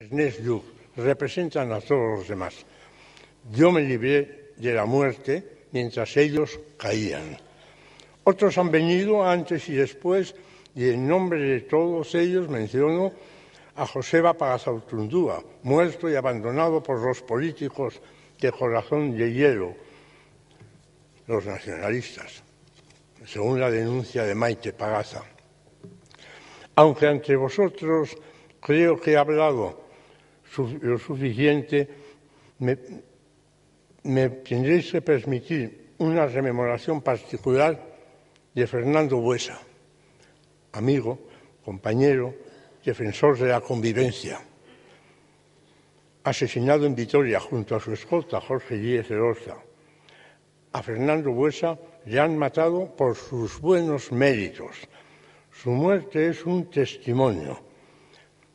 Ernest Lluch representan a todos los demás. Yo me libré de la muerte mientras ellos caían. Otros han venido antes y después, y en nombre de todos ellos menciono a Joseba Pagazaurtundúa, muerto y abandonado por los políticos de corazón de hielo, los nacionalistas, según la denuncia de Maite Pagaza. Aunque ante vosotros creo que he hablado lo suficiente, me tendréis que permitir una rememoración particular de Fernando Buesa, amigo, compañero, defensor de la convivencia, asesinado en Vitoria junto a su escolta Jorge Díez Elorza. A Fernando Buesa le han matado por sus buenos méritos. Su muerte es un testimonio.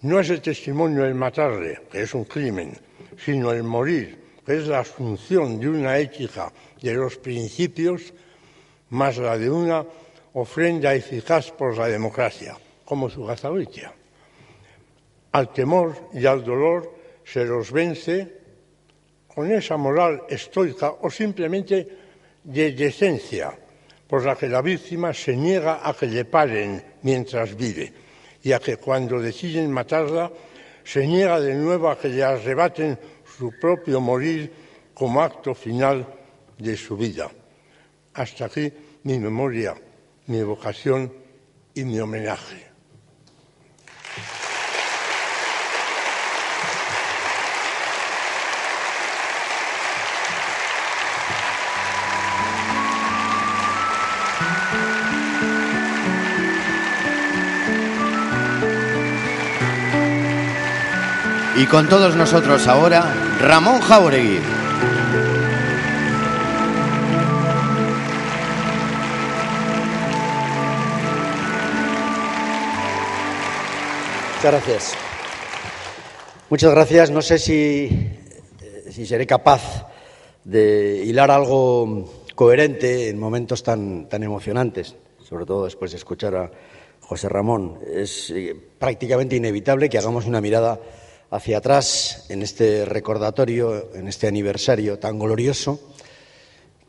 No es el testimonio el matarle, que es un crimen, sino el morir, que es la asunción de una ética de los principios, más la de una ofrenda eficaz por la democracia, como su Gazauritia. Al temor y al dolor se los vence con esa moral estoica o simplemente de decencia, por la que la víctima se niega a que le paren mientras vive, y a que cuando deciden matarla se niega de nuevo a que le arrebaten su propio morir como acto final de su vida. Hasta aquí mi memoria, mi evocación y mi homenaje. Y con todos nosotros ahora, Ramón Jáuregui. Muchas gracias. Muchas gracias. No sé si seré capaz de hilar algo coherente en momentos tan emocionantes, sobre todo después de escuchar a José Ramón. Es prácticamente inevitable que hagamos una mirada hacia atrás en este recordatorio, en este aniversario tan glorioso,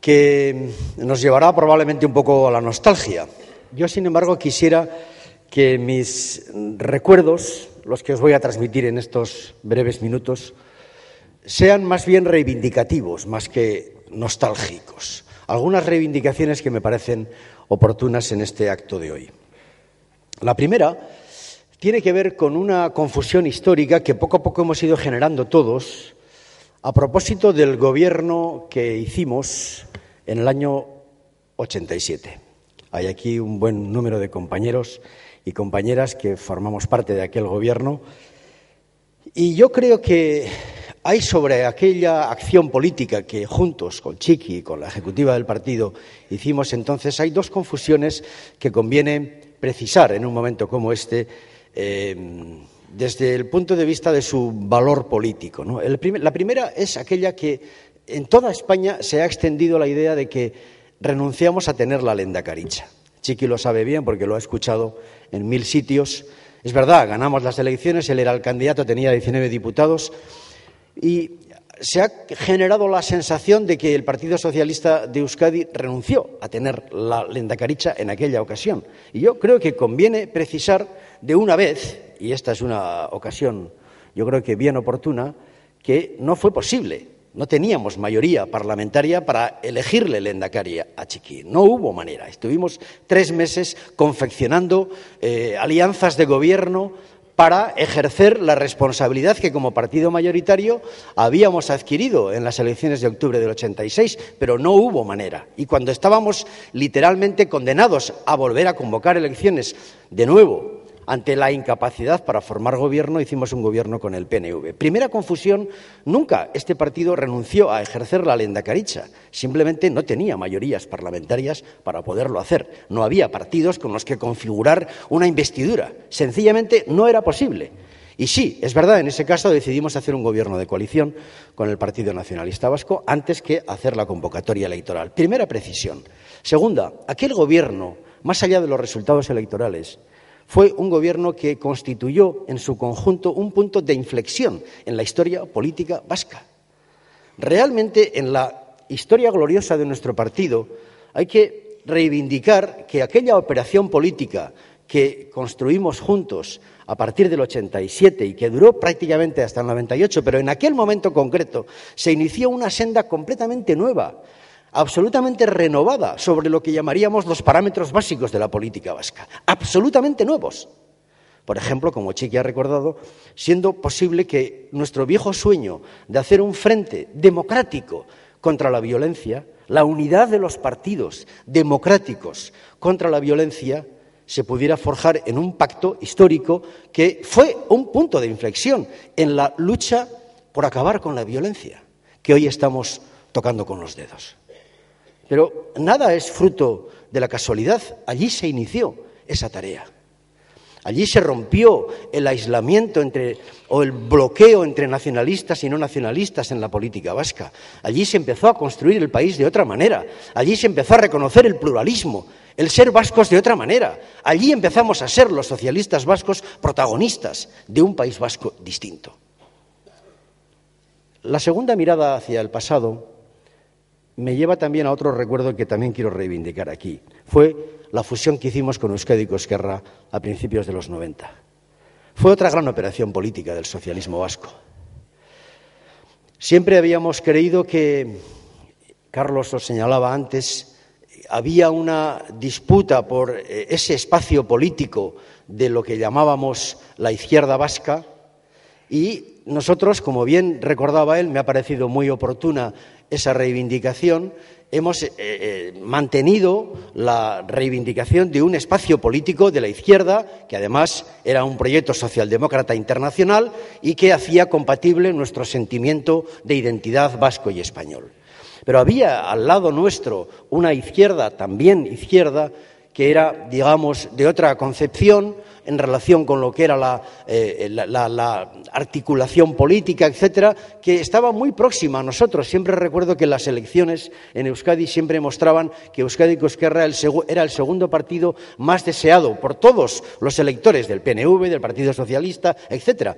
que nos llevará probablemente un poco a la nostalgia. Yo, sin embargo, quisiera que mis recuerdos, los que os voy a transmitir en estos breves minutos, sean más bien reivindicativos, más que nostálgicos. Algunas reivindicaciones que me parecen oportunas en este acto de hoy. La primera tiene que ver con una confusión histórica que poco a poco hemos ido generando todos a propósito del gobierno que hicimos en el año 87. Hay aquí un buen número de compañeros y compañeras que formamos parte de aquel gobierno y yo creo que hay sobre aquella acción política que juntos con Chiqui y con la ejecutiva del partido hicimos entonces, hay dos confusiones que conviene precisar en un momento como este, desde el punto de vista de su valor político, ¿no? La primera es aquella que en toda España se ha extendido la idea de que renunciamos a tener la lehendakaritza. Chiqui lo sabe bien porque lo ha escuchado en 1000 sitios. Es verdad, ganamos las elecciones, él era el candidato, tenía 19 diputados y se ha generado la sensación de que el Partido Socialista de Euskadi renunció a tener la lehendakaritza en aquella ocasión. Y yo creo que conviene precisar de una vez, y esta es una ocasión yo creo que bien oportuna, que no fue posible. No teníamos mayoría parlamentaria para elegirle lehendakari a Chiqui. No hubo manera. Estuvimos 3 meses confeccionando alianzas de gobierno para ejercer la responsabilidad que como partido mayoritario habíamos adquirido en las elecciones de octubre del 86, pero no hubo manera. Y cuando estábamos literalmente condenados a volver a convocar elecciones de nuevo, ante la incapacidad para formar gobierno, hicimos un gobierno con el PNV. Primera confusión, nunca este partido renunció a ejercer la lehendakaritza, simplemente no tenía mayorías parlamentarias para poderlo hacer. No había partidos con los que configurar una investidura, sencillamente no era posible. Y sí, es verdad, en ese caso decidimos hacer un gobierno de coalición con el Partido Nacionalista Vasco antes que hacer la convocatoria electoral. Primera precisión. Segunda, aquel gobierno, más allá de los resultados electorales, Fue un gobierno que constituyó en su conjunto un punto de inflexión en la historia política vasca. Realmente, en la historia gloriosa de nuestro partido, hay que reivindicar que aquella operación política que construimos juntos a partir del 87 y que duró prácticamente hasta el 98, pero en aquel momento concreto se inició una senda completamente nueva, absolutamente renovada sobre lo que llamaríamos los parámetros básicos de la política vasca, absolutamente nuevos. Por ejemplo, como Chiqui ha recordado, siendo posible que nuestro viejo sueño de hacer un frente democrático contra la violencia, la unidad de los partidos democráticos contra la violencia, se pudiera forjar en un pacto histórico que fue un punto de inflexión en la lucha por acabar con la violencia, que hoy estamos tocando con los dedos. Pero nada es fruto de la casualidad. Allí se inició esa tarea. Allí se rompió el aislamiento o el bloqueo entre nacionalistas y no nacionalistas en la política vasca. Allí se empezó a construir el país de otra manera. Allí se empezó a reconocer el pluralismo, el ser vascos de otra manera. Allí empezamos a ser los socialistas vascos protagonistas de un país vasco distinto. La segunda mirada hacia el pasado me lleva también a otro recuerdo que también quiero reivindicar aquí. Fue la fusión que hicimos con Euskadi con Esquerra a principios de los 90. Fue otra gran operación política del socialismo vasco. Siempre habíamos creído que, Carlos lo señalaba antes, había una disputa por ese espacio político de lo que llamábamos la izquierda vasca y nosotros, como bien recordaba él, me ha parecido muy oportuna esa reivindicación, hemos mantenido la reivindicación de un espacio político de la izquierda, que además era un proyecto socialdemócrata internacional y que hacía compatible nuestro sentimiento de identidad vasco y español. Pero había al lado nuestro una izquierda, también izquierda, que era, digamos, de otra concepción en relación con lo que era la articulación política, etcétera, que estaba muy próxima a nosotros. Siempre recuerdo que las elecciones en Euskadi siempre mostraban que Euskadi con Esquerra era el segundo partido más deseado por todos los electores del PNV, del Partido Socialista, etcétera.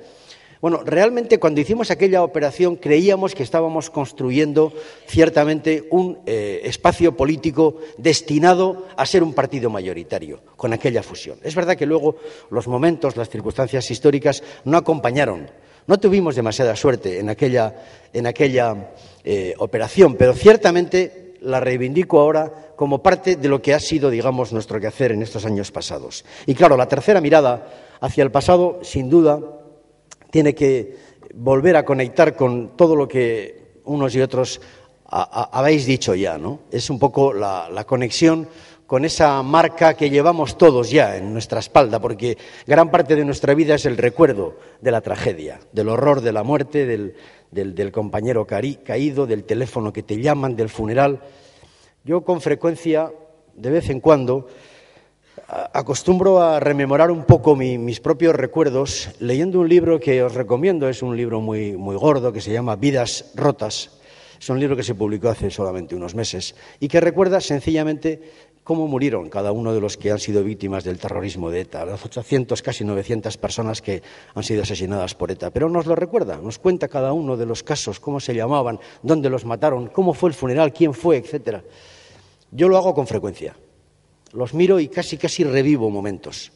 Bueno, realmente cuando hicimos aquella operación creíamos que estábamos construyendo ciertamente un espacio político destinado a ser un partido mayoritario con aquella fusión. Es verdad que luego los momentos, las circunstancias históricas no acompañaron. No tuvimos demasiada suerte en aquella operación, pero ciertamente la reivindico ahora como parte de lo que ha sido, digamos, nuestro quehacer en estos años pasados. Y claro, la tercera mirada hacia el pasado, sin duda, tiene que volver a conectar con todo lo que unos y otros habéis dicho ya, ¿no? Es un poco la conexión con esa marca que llevamos todos ya en nuestra espalda, porque gran parte de nuestra vida es el recuerdo de la tragedia, del horror de la muerte, del compañero caído, del teléfono que te llaman, del funeral. Yo con frecuencia, de vez en cuando, acostumbro a rememorar un poco mis propios recuerdos leyendo un libro que os recomiendo, es un libro muy, muy gordo que se llama Vidas rotas. Es un libro que se publicó hace solamente unos meses y que recuerda sencillamente cómo murieron cada uno de los que han sido víctimas del terrorismo de ETA, las 800, casi 900 personas que han sido asesinadas por ETA. Pero nos lo recuerda, nos cuenta cada uno de los casos, cómo se llamaban, dónde los mataron, cómo fue el funeral, quién fue, etcétera. Yo lo hago con frecuencia. Los miro y casi revivo momentos.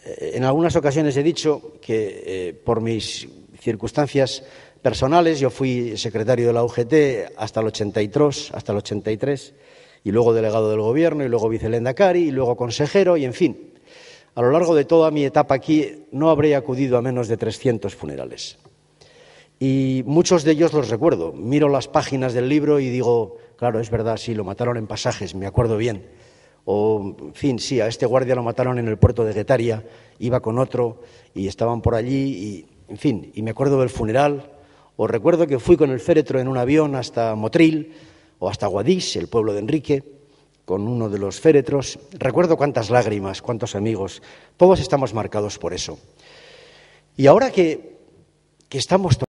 En algunas ocasiones he dicho que por mis circunstancias personales, yo fui secretario de la UGT hasta el 83, y luego delegado del Gobierno, y luego vicelehendakari, y luego consejero, y en fin, a lo largo de toda mi etapa aquí no habré acudido a menos de 300 funerales. Y muchos de ellos los recuerdo. Miro las páginas del libro y digo, claro, es verdad, sí, lo mataron en Pasajes, me acuerdo bien. O, en fin, sí, a este guardia lo mataron en el puerto de Getaria, iba con otro y estaban por allí, y, en fin, y me acuerdo del funeral. O recuerdo que fui con el féretro en un avión hasta Motril o hasta Guadix, el pueblo de Enrique, con uno de los féretros. Recuerdo cuántas lágrimas, cuántos amigos. Todos estamos marcados por eso. Y ahora que estamos